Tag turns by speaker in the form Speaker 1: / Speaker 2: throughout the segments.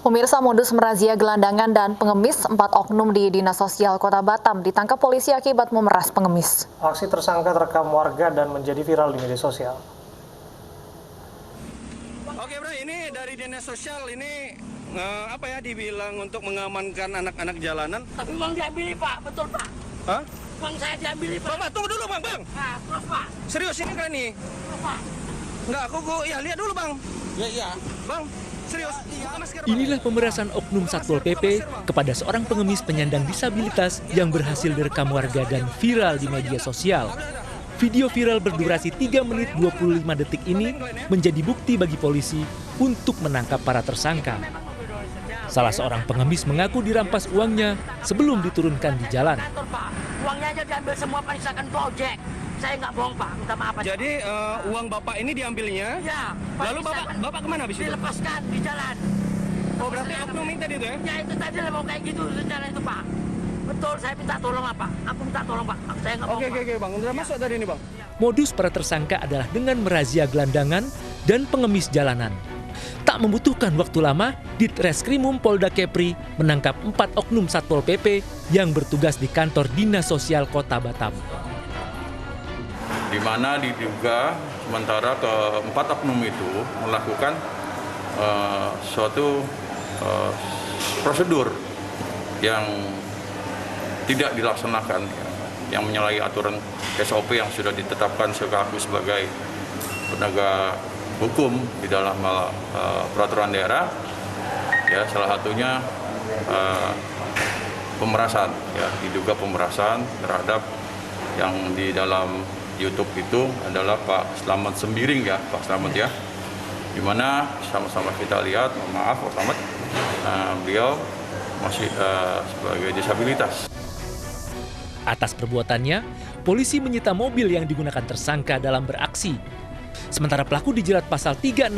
Speaker 1: Pemirsa, modus merazia gelandangan dan pengemis 4 oknum di Dinas Sosial Kota Batam ditangkap polisi akibat memeras pengemis.
Speaker 2: Aksi tersangka terekam warga dan menjadi viral di media sosial.
Speaker 3: Oke bro, ini dari Dinas Sosial ini dibilang untuk mengamankan anak-anak jalanan.
Speaker 4: Tapi uang diambil Pak, betul Pak.
Speaker 3: Hah?
Speaker 4: Uang saya diambil Pak.
Speaker 3: Bang, tunggu dulu bang.
Speaker 4: Nah, terus Pak.
Speaker 3: Serius ini kan nih?
Speaker 4: Terus Pak.
Speaker 3: Enggak, aku ya lihat dulu bang. Iya. Bang, serius. Buka masker, Bang.
Speaker 5: Inilah pemerasan oknum Satpol PP kepada seorang pengemis penyandang disabilitas yang berhasil direkam warga dan viral di media sosial. Video viral berdurasi 3 menit 25 detik ini menjadi bukti bagi polisi untuk menangkap para tersangka. Salah seorang pengemis mengaku dirampas uangnya sebelum diturunkan di jalan.
Speaker 4: Kantor Pak, uangnya aja diambil semua Pak, misalkan projek. Saya nggak bohong Pak, minta maaf aja.
Speaker 3: Jadi uang bapak ini diambilnya.
Speaker 4: Ya, Pak,
Speaker 3: Lalu bapak kemana habis itu?
Speaker 4: dilepaskan di jalan.
Speaker 3: Oh berarti oknum ini tadi itu ya?
Speaker 4: Ya itu tadi lah mau kayak gitu rencana itu Pak. Betul, saya minta tolong lah Pak. Aku minta tolong Pak. Saya nggak bohong.
Speaker 3: Oke bang, udah masuk tadi ini bang.
Speaker 5: Modus para tersangka adalah dengan merazia gelandangan dan pengemis jalanan. Tak membutuhkan waktu lama, Ditreskrimum Polda Kepri menangkap 4 oknum Satpol PP yang bertugas di kantor Dinas Sosial Kota Batam.
Speaker 6: Di mana diduga sementara keempat oknum itu melakukan suatu prosedur yang tidak dilaksanakan, yang menyalahi aturan SOP yang sudah ditetapkan sebagai penegak hukum di dalam peraturan daerah. Ya, salah satunya pemerasan, ya, diduga pemerasan terhadap yang di dalam YouTube itu adalah Pak Slamet Sembiring ya, Pak Slamet ya. Dimana sama-sama kita lihat, maaf Pak Slamet, beliau masih sebagai disabilitas.
Speaker 5: Atas perbuatannya, polisi menyita mobil yang digunakan tersangka dalam beraksi. Sementara pelaku dijerat pasal 368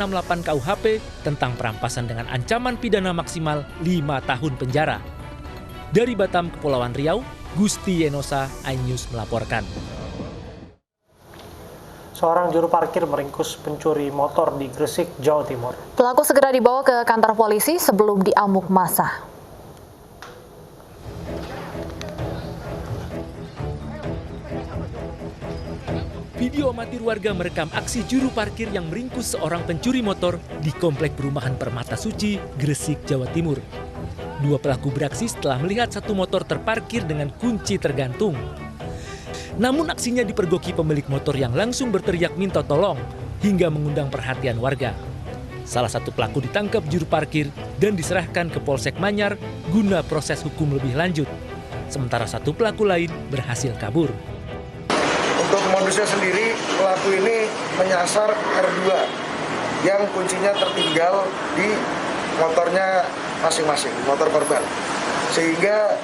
Speaker 5: KUHP tentang perampasan dengan ancaman pidana maksimal 5 tahun penjara. Dari Batam, Kepulauan Riau, Gusti Yenosa, iNews melaporkan.
Speaker 2: Seorang juru parkir meringkus pencuri motor di Gresik, Jawa Timur.
Speaker 1: Pelaku segera dibawa ke kantor polisi sebelum diamuk massa.
Speaker 5: Video amatir warga merekam aksi juru parkir yang meringkus seorang pencuri motor di komplek perumahan Permata Suci, Gresik, Jawa Timur. 2 pelaku beraksi setelah melihat satu motor terparkir dengan kunci tergantung. Namun aksinya dipergoki pemilik motor yang langsung berteriak minta tolong hingga mengundang perhatian warga. Salah satu pelaku ditangkap juru parkir dan diserahkan ke Polsek Manyar guna proses hukum lebih lanjut. Sementara satu pelaku lain berhasil kabur.
Speaker 7: Untuk modusnya sendiri, pelaku ini menyasar R2 yang kuncinya tertinggal di motornya masing-masing, motor korban. Sehingga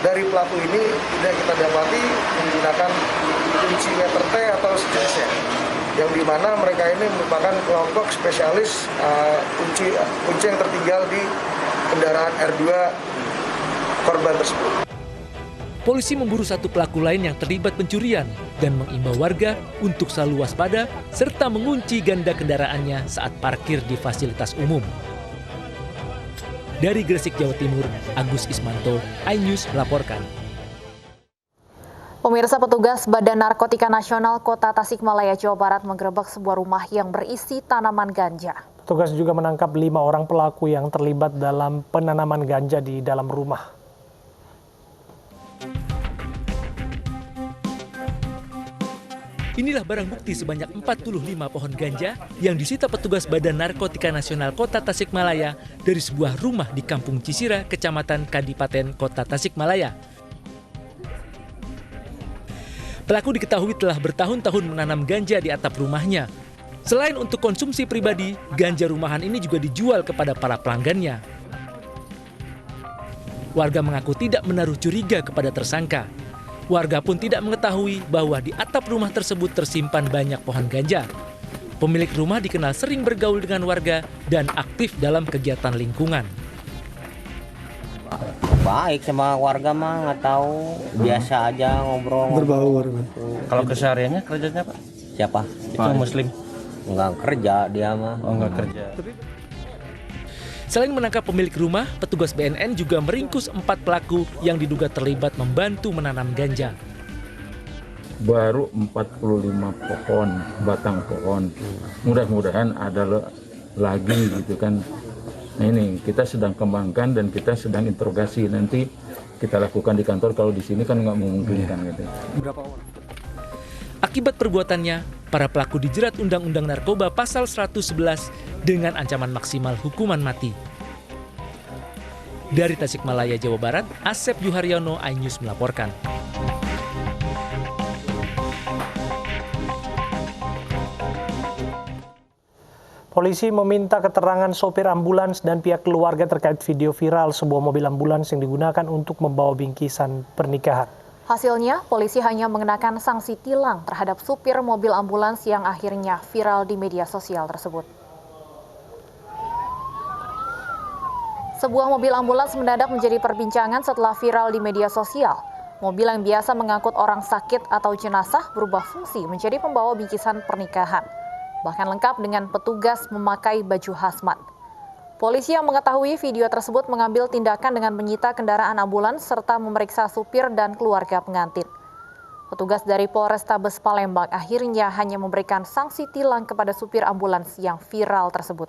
Speaker 7: dari pelaku ini tidak kita dapati menggunakan kunci meter T atau sejenisnya. Yang dimana mereka ini merupakan kelompok spesialis kunci yang tertinggal di kendaraan R2 korban tersebut.
Speaker 5: Polisi memburu satu pelaku lain yang terlibat pencurian dan mengimbau warga untuk selalu waspada serta mengunci ganda kendaraannya saat parkir di fasilitas umum. Dari Gresik, Jawa Timur, Agus Ismanto, iNews melaporkan.
Speaker 1: Pemirsa, petugas Badan Narkotika Nasional Kota Tasikmalaya, Jawa Barat menggerebek sebuah rumah yang berisi tanaman ganja.
Speaker 2: Petugas juga menangkap 5 orang pelaku yang terlibat dalam penanaman ganja di dalam rumah.
Speaker 5: Inilah barang bukti sebanyak 45 pohon ganja yang disita petugas Badan Narkotika Nasional Kota Tasikmalaya dari sebuah rumah di Kampung Cisira, Kecamatan Kadipaten, Kota Tasikmalaya. Pelaku diketahui telah bertahun-tahun menanam ganja di atap rumahnya. Selain untuk konsumsi pribadi, ganja rumahan ini juga dijual kepada para pelanggannya. Warga mengaku tidak menaruh curiga kepada tersangka. Warga pun tidak mengetahui bahwa di atap rumah tersebut tersimpan banyak pohon ganja. Pemilik rumah dikenal sering bergaul dengan warga dan aktif dalam kegiatan lingkungan.
Speaker 8: Baik sama warga mah nggak tahu, biasa aja ngobrol.
Speaker 2: Berbaur.
Speaker 3: Kalau kesehariannya kerjanya Pak?
Speaker 8: Siapa?
Speaker 3: Itu Muslim?
Speaker 8: Nggak kerja dia mah.
Speaker 3: Oh nggak kerja.
Speaker 5: Selain menangkap pemilik rumah, petugas BNN juga meringkus 4 pelaku yang diduga terlibat membantu menanam ganja.
Speaker 9: Baru 45 pohon, batang pohon. Mudah-mudahan ada lagi gitu kan. Nah ini kita sedang kembangkan dan kita sedang interogasi. Nanti kita lakukan di kantor, kalau di sini kan nggak memungkinkan gitu.
Speaker 2: Berapa orang?
Speaker 5: Akibat perbuatannya, para pelaku dijerat Undang-Undang Narkoba Pasal 111 dengan ancaman maksimal hukuman mati. Dari Tasikmalaya, Jawa Barat, Asep Yuharyono, iNews melaporkan.
Speaker 2: Polisi meminta keterangan sopir ambulans dan pihak keluarga terkait video viral sebuah mobil ambulans yang digunakan untuk membawa bingkisan pernikahan.
Speaker 1: Hasilnya, polisi hanya mengenakan sanksi tilang terhadap supir mobil ambulans yang akhirnya viral di media sosial tersebut. Sebuah mobil ambulans mendadak menjadi perbincangan setelah viral di media sosial. Mobil yang biasa mengangkut orang sakit atau jenazah berubah fungsi menjadi pembawa bingkisan pernikahan. Bahkan lengkap dengan petugas memakai baju hazmat. Polisi yang mengetahui video tersebut mengambil tindakan dengan menyita kendaraan ambulans serta memeriksa supir dan keluarga pengantin. Petugas dari Polrestabes Palembang akhirnya hanya memberikan sanksi tilang kepada supir ambulans yang viral tersebut.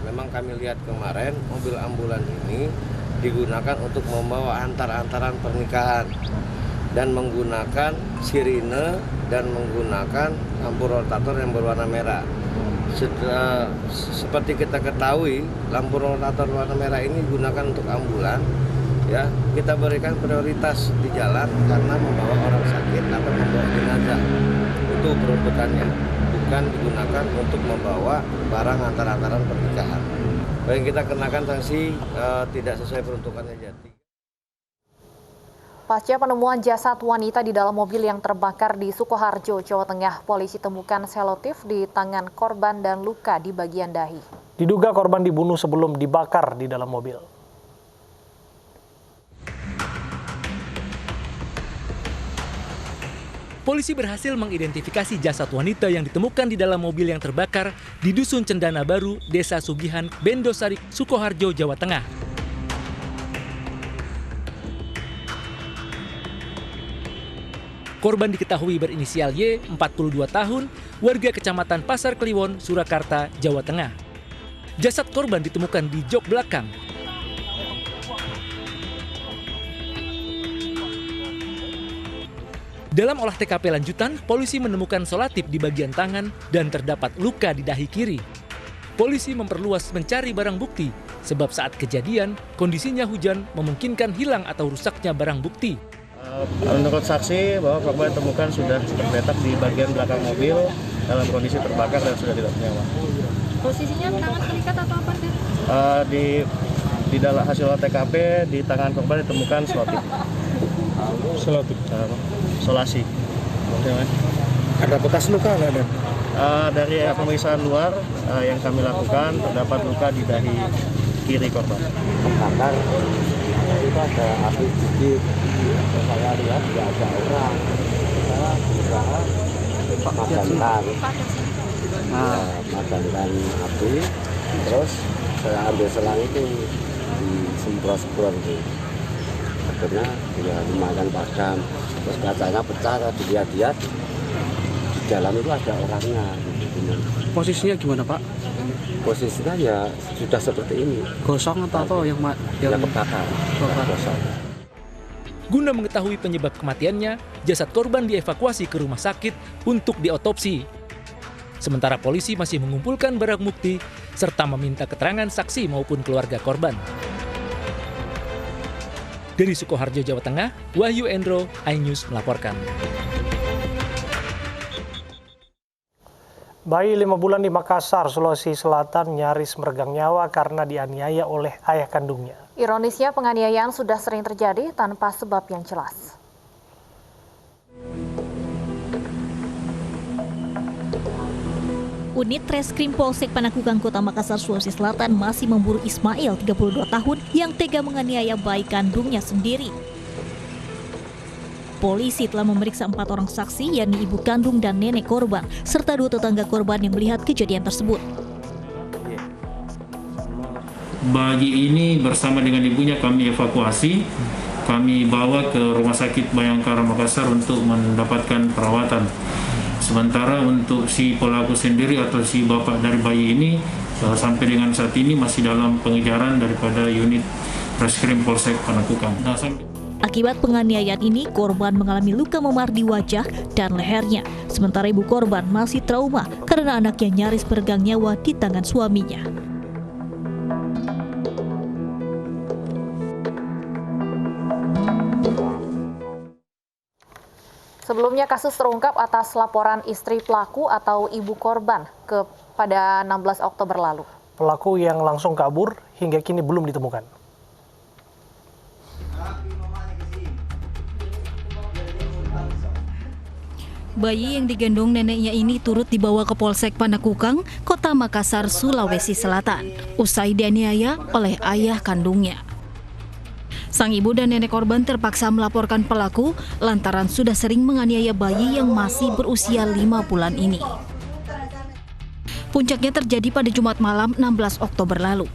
Speaker 10: Memang kami lihat kemarin mobil ambulans ini digunakan untuk membawa antar-antaran pernikahan dan menggunakan sirine dan menggunakan lampu rotator yang berwarna merah. Seperti kita ketahui, lampu rotator warna merah ini digunakan untuk ambulan. Ya, kita berikan prioritas di jalan karena membawa orang sakit atau membawa jenazah. Itu peruntukannya, bukan digunakan untuk membawa barang antar-antaran pernikahan. Baik, kita kenakan sanksi tidak sesuai peruntukannya jadi.
Speaker 1: Pasca penemuan jasad wanita di dalam mobil yang terbakar di Sukoharjo, Jawa Tengah, polisi temukan selotip di tangan korban dan luka di bagian dahi.
Speaker 2: Diduga korban dibunuh sebelum dibakar di dalam mobil.
Speaker 5: Polisi berhasil mengidentifikasi jasad wanita yang ditemukan di dalam mobil yang terbakar di Dusun Cendana Baru, Desa Sugihan, Bendosari, Sukoharjo, Jawa Tengah. Korban diketahui berinisial Y, 42 tahun, warga Kecamatan Pasar Kliwon, Surakarta, Jawa Tengah. Jasad korban ditemukan di jok belakang. Dalam olah TKP lanjutan, polisi menemukan selotip di bagian tangan dan terdapat luka di dahi kiri. Polisi memperluas mencari barang bukti, sebab saat kejadian, kondisinya hujan memungkinkan hilang atau rusaknya barang bukti.
Speaker 11: Menurut saksi bahwa korban ditemukan sudah tergeletak di bagian belakang mobil dalam kondisi terbakar dan sudah tidak bernyawa.
Speaker 12: Posisinya tangan terikat atau apa sih?
Speaker 11: Di dalam hasil TKP di tangan korban ditemukan selotip. Solasi.
Speaker 7: Ada bekas luka nggak ada?
Speaker 11: Dari pemeriksaan luar yang kami lakukan terdapat luka di dahi kiri korban.
Speaker 8: Terbakar itu ada api sedikit. Saya lihat tidak ada orang. Saya berusaha memadamkan api. Terus saya ambil selang itu disemprot-semprot itu. Akhirnya ya lumayan padam. Terus kacanya pecah, dilihat-lihat di dalam itu ada orangnya.
Speaker 13: Posisinya gimana Pak?
Speaker 8: Posisinya ya sudah seperti ini.
Speaker 13: Gosong atau yang
Speaker 8: kebakar? Gosong.
Speaker 5: Guna mengetahui penyebab kematiannya, jasad korban dievakuasi ke rumah sakit untuk diotopsi. Sementara polisi masih mengumpulkan barang bukti serta meminta keterangan saksi maupun keluarga korban. Dari Sukoharjo, Jawa Tengah, Wahyu Endro, iNews melaporkan.
Speaker 2: Bayi 5 bulan di Makassar, Sulawesi Selatan nyaris meregang nyawa karena dianiaya oleh ayah kandungnya.
Speaker 1: Ironisnya penganiayaan sudah sering terjadi tanpa sebab yang jelas.
Speaker 12: Unit Reskrim Polsek Panakukang Kota Makassar, Sulawesi Selatan masih memburu Ismail, 32 tahun, yang tega menganiaya bayi kandungnya sendiri. Polisi telah memeriksa 4 orang saksi, yakni ibu kandung dan nenek korban, serta 2 tetangga korban yang melihat kejadian tersebut.
Speaker 14: Bayi ini bersama dengan ibunya kami evakuasi, kami bawa ke Rumah Sakit Bayangkara Makassar untuk mendapatkan perawatan. Sementara untuk si pelaku sendiri atau si bapak dari bayi ini sampai dengan saat ini masih dalam pengejaran daripada unit Reskrim Polsek Panakukang.
Speaker 12: Akibat penganiayaan ini, korban mengalami luka memar di wajah dan lehernya. Sementara ibu korban masih trauma karena anaknya nyaris peregang nyawa di tangan suaminya.
Speaker 1: Sebelumnya kasus terungkap atas laporan istri pelaku atau ibu korban pada 16 Oktober lalu.
Speaker 2: Pelaku yang langsung kabur hingga kini belum ditemukan.
Speaker 12: Bayi yang digendong neneknya ini turut dibawa ke Polsek Panakukang, Kota Makassar, Sulawesi Selatan, usai dianiaya oleh ayah kandungnya. Sang ibu dan nenek korban terpaksa melaporkan pelaku lantaran sudah sering menganiaya bayi yang masih berusia 5 bulan ini. Puncaknya terjadi pada Jumat malam 16 Oktober lalu.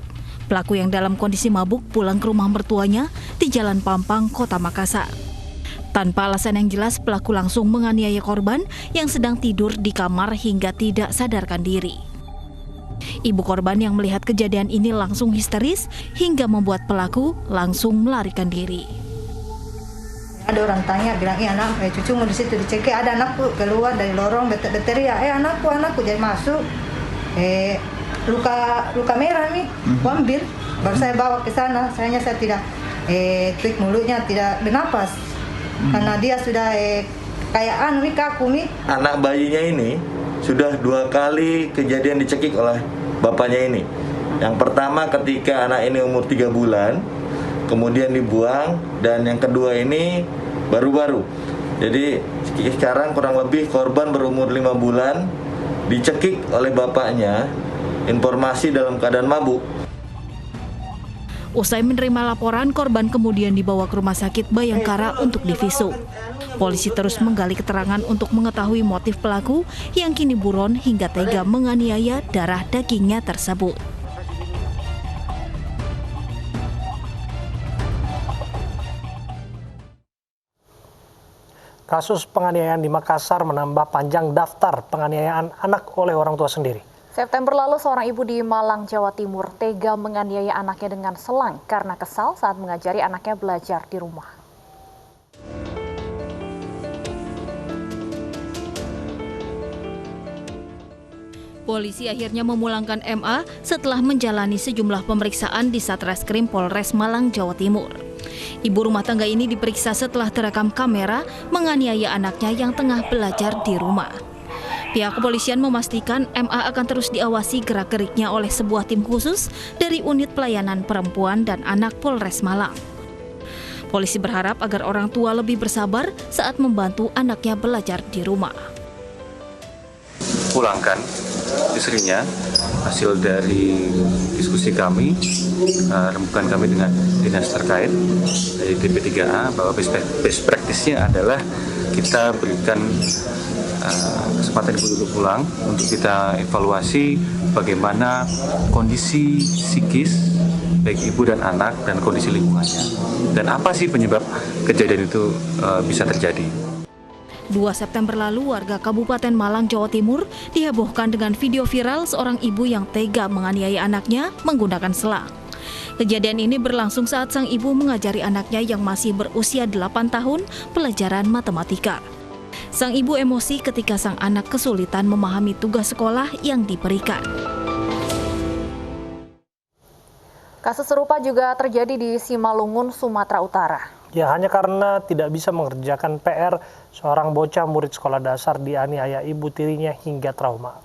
Speaker 12: Pelaku yang dalam kondisi mabuk pulang ke rumah mertuanya di Jalan Pampang, Kota Makassar. Tanpa alasan yang jelas, pelaku langsung menganiaya korban yang sedang tidur di kamar hingga tidak sadarkan diri. Ibu korban yang melihat kejadian ini langsung histeris hingga membuat pelaku langsung melarikan diri.
Speaker 15: Ada orang tanya, bilang, anak, cucumu di situ dicekik, ada anakku keluar dari lorong, berteriak, anakku jadi masuk, luka merah nih, ambil, baru saya bawa ke sana, saya tidak, tweak mulutnya, tidak bernapas, karena dia sudah kayak kaku nih.
Speaker 16: Anak bayinya ini sudah 2 kali kejadian dicekik oleh bapaknya ini. Yang pertama ketika anak ini umur 3 bulan, kemudian dibuang, dan yang kedua ini baru-baru. Jadi sekarang kurang lebih korban berumur 5 bulan dicekik oleh bapaknya, informasi dalam keadaan mabuk.
Speaker 12: Usai menerima laporan, korban kemudian dibawa ke Rumah Sakit Bayangkara untuk divisum. Polisi terus menggali keterangan untuk mengetahui motif pelaku yang kini buron hingga tega menganiaya darah dagingnya tersebut.
Speaker 2: Kasus penganiayaan di Makassar menambah panjang daftar penganiayaan anak oleh orang tua sendiri.
Speaker 1: September lalu, seorang ibu di Malang, Jawa Timur tega menganiaya anaknya dengan selang karena kesal saat mengajari anaknya belajar di rumah.
Speaker 12: Polisi akhirnya memulangkan MA setelah menjalani sejumlah pemeriksaan di Satreskrim Polres Malang, Jawa Timur. Ibu rumah tangga ini diperiksa setelah terekam kamera menganiaya anaknya yang tengah belajar di rumah. Pihak kepolisian memastikan MA akan terus diawasi gerak-geriknya oleh sebuah tim khusus dari Unit Pelayanan Perempuan dan Anak Polres Malang. Polisi berharap agar orang tua lebih bersabar saat membantu anaknya belajar di rumah.
Speaker 17: Pulangkan istrinya hasil dari diskusi kami, rembukan kami dengan dinas terkait dari DP3A bahwa best practice-nya adalah kita berikan kesempatan ibu untuk pulang untuk kita evaluasi bagaimana kondisi psikis baik ibu dan anak dan kondisi lingkungannya dan apa sih penyebab kejadian itu bisa terjadi.
Speaker 12: 2 September lalu, warga Kabupaten Malang, Jawa Timur dihebohkan dengan video viral seorang ibu yang tega menganiaya anaknya menggunakan selang. Kejadian ini berlangsung saat sang ibu mengajari anaknya yang masih berusia 8 tahun pelajaran matematika. Sang ibu emosi ketika sang anak kesulitan memahami tugas sekolah yang diberikan.
Speaker 1: Kasus serupa juga terjadi di Simalungun, Sumatera Utara.
Speaker 2: Ya, hanya karena tidak bisa mengerjakan PR, seorang bocah murid sekolah dasar dianiaya ibu tirinya hingga trauma.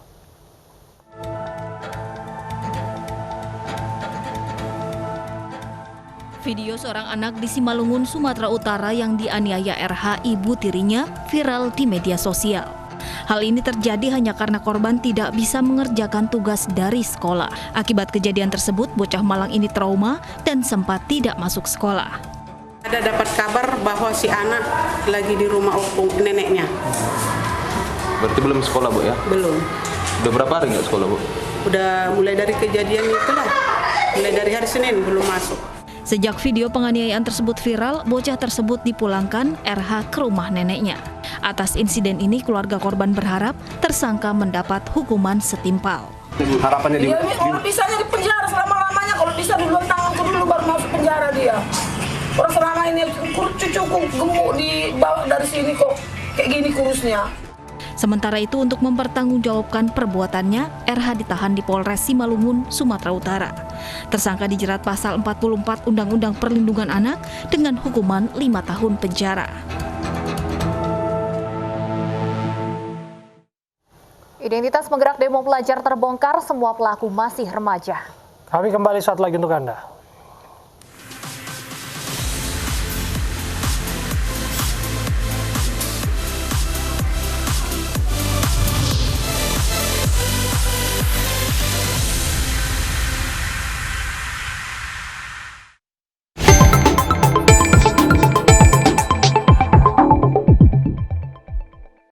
Speaker 12: Video seorang anak di Simalungun, Sumatera Utara yang dianiaya RH ibu tirinya viral di media sosial. Hal ini terjadi hanya karena korban tidak bisa mengerjakan tugas dari sekolah. Akibat kejadian tersebut, bocah Malang ini trauma dan sempat tidak masuk sekolah.
Speaker 18: Ada dapat kabar bahwa si anak lagi di rumah opung neneknya.
Speaker 17: Berarti belum sekolah, Bu, ya?
Speaker 18: Belum.
Speaker 17: Udah berapa hari nggak sekolah, Bu?
Speaker 18: Udah mulai dari kejadian itulah. Mulai dari hari Senin belum masuk.
Speaker 12: Sejak video penganiayaan tersebut viral, bocah tersebut dipulangkan RH ke rumah neneknya. Atas insiden ini, keluarga korban berharap tersangka mendapat hukuman setimpal.
Speaker 19: Harapannya
Speaker 4: dia bisanya di penjara selama-lamanya, kalau bisa duluan tanganku dulu baru masuk penjara dia. Orang selama ini cucuku gemuk dibawa dari sini kok kayak gini kurusnya.
Speaker 12: Sementara itu, untuk mempertanggungjawabkan perbuatannya, RH ditahan di Polres Simalungun, Sumatera Utara. Tersangka dijerat pasal 44 Undang-Undang Perlindungan Anak dengan hukuman 5 tahun penjara.
Speaker 1: Identitas penggerak demo pelajar terbongkar, semua pelaku masih remaja.
Speaker 2: Kami kembali saat lagi untuk Anda.